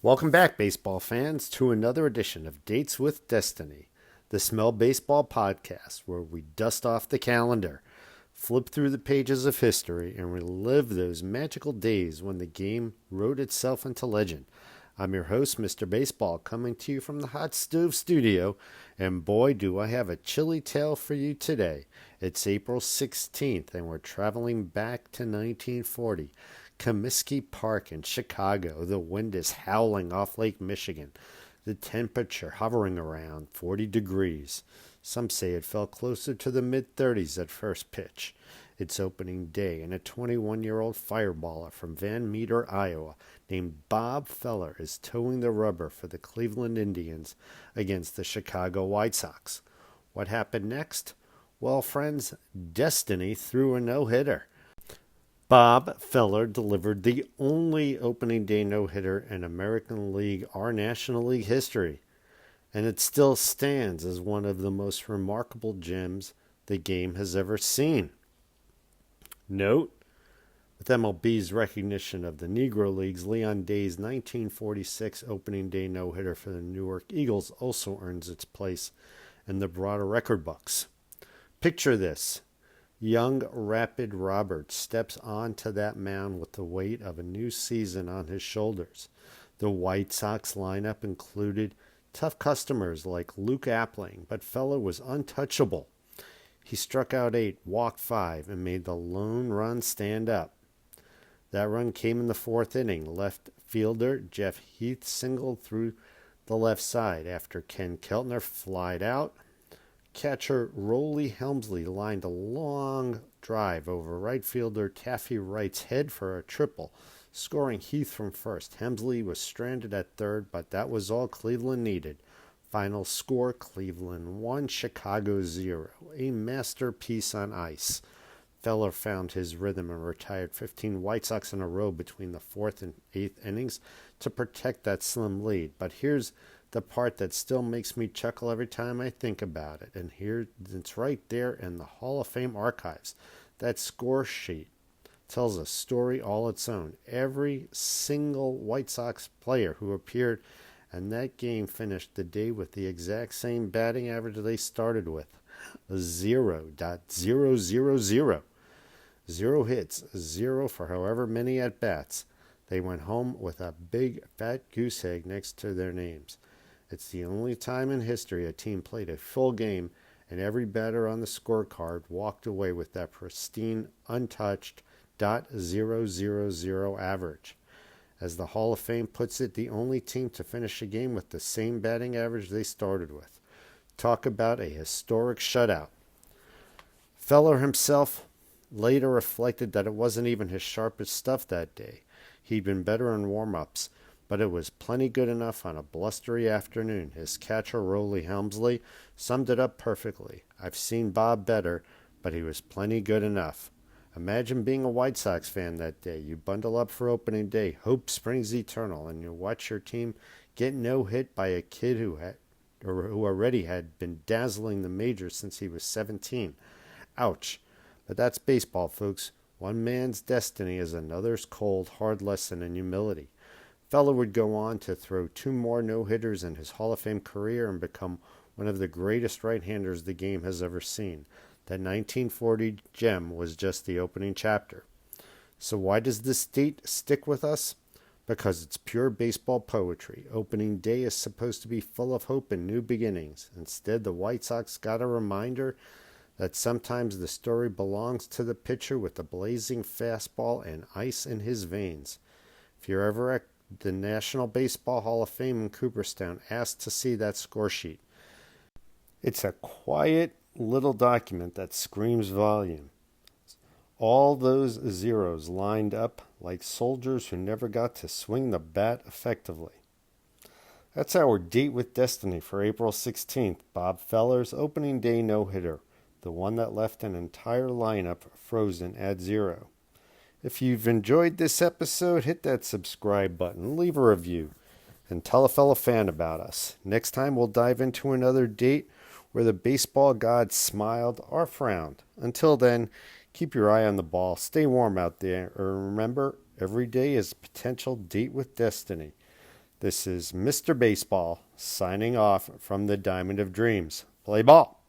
Welcome back, baseball fans, to another edition of Dates with Destiny, the Smell Baseball podcast, where we dust off the calendar, flip through the pages of history, and relive those magical days when the game wrote itself into legend. I'm your host, Mr. Baseball, coming to you from the Hot Stove Studio, and boy, do I have a chilly tale for you today. It's April 16th, and we're traveling back to 1940. Comiskey Park in Chicago. The wind is howling off Lake Michigan. The temperature hovering around 40 degrees. Some say it fell closer to the mid-30s at first pitch. It's opening day, and a 21-year-old fireballer from Van Meter, Iowa, named Bob Feller is towing the rubber for the Cleveland Indians against the Chicago White Sox. What happened next? Well, friends, destiny threw a no-hitter. Bob Feller delivered the only opening day no-hitter in American League or National League history, and it still stands as one of the most remarkable gems the game has ever seen. Note, with MLB's recognition of the Negro Leagues, Leon Day's 1946 opening day no-hitter for the Newark Eagles also earns its place in the broader record books. Picture this. Young Rapid Roberts steps onto that mound with the weight of a new season on his shoulders. The White Sox lineup included tough customers like Luke Appling, but Feller was untouchable. He struck out 8, walked 5, and made the lone run stand up. That run came in the fourth inning. Left fielder Jeff Heath singled through the left side after Ken Keltner flied out. Catcher Rollie Helmsley lined a long drive over right fielder Taffy Wright's head for a triple, scoring Heath from first. Helmsley was stranded at third, but that was all Cleveland needed. Final score, Cleveland 1, Chicago 0. A masterpiece on ice. Feller found his rhythm and retired 15 White Sox in a row between the fourth and eighth innings to protect that slim lead. But here's the part that still makes me chuckle every time I think about it. And here it's right there in the Hall of Fame archives. That score sheet tells a story all its own. Every single White Sox player who appeared in that game finished the day with the exact same batting average they started with. 0.000. 0 hits, 0 for however many at-bats. They went home with a big fat goose egg next to their names. It's the only time in history a team played a full game and every batter on the scorecard walked away with that pristine, untouched .000 average. As the Hall of Fame puts it, the only team to finish a game with the same batting average they started with. Talk about a historic shutout. Feller himself later reflected that it wasn't even his sharpest stuff that day. He'd been better in warm-ups, but it was plenty good enough on a blustery afternoon. His catcher, Rollie Helmsley, summed it up perfectly. I've seen Bob better, but he was plenty good enough. Imagine being a White Sox fan that day. You bundle up for opening day, hope springs eternal, and you watch your team get no-hit by a kid who already had been dazzling the majors since he was 17. Ouch. But that's baseball, folks. One man's destiny is another's cold, hard lesson in humility. Feller would go on to throw 2 more no-hitters in his Hall of Fame career and become one of the greatest right-handers the game has ever seen. That 1940 gem was just the opening chapter. So why does this date stick with us? Because it's pure baseball poetry. Opening day is supposed to be full of hope and new beginnings. Instead, the White Sox got a reminder that sometimes the story belongs to the pitcher with the blazing fastball and ice in his veins. If you're ever at the National Baseball Hall of Fame in Cooperstown, ask to see that score sheet. It's a quiet little document that screams volume. All those zeros lined up like soldiers who never got to swing the bat effectively. That's our date with destiny for April 16th, Bob Feller's opening day no-hitter, the one that left an entire lineup frozen at 0. If you've enjoyed this episode, hit that subscribe button, leave a review, and tell a fellow fan about us. Next time we'll dive into another date where the baseball gods smiled or frowned. Until then, keep your eye on the ball, stay warm out there, and remember, every day is a potential date with destiny. This is Mr. Baseball signing off from the Diamond of Dreams. Play ball.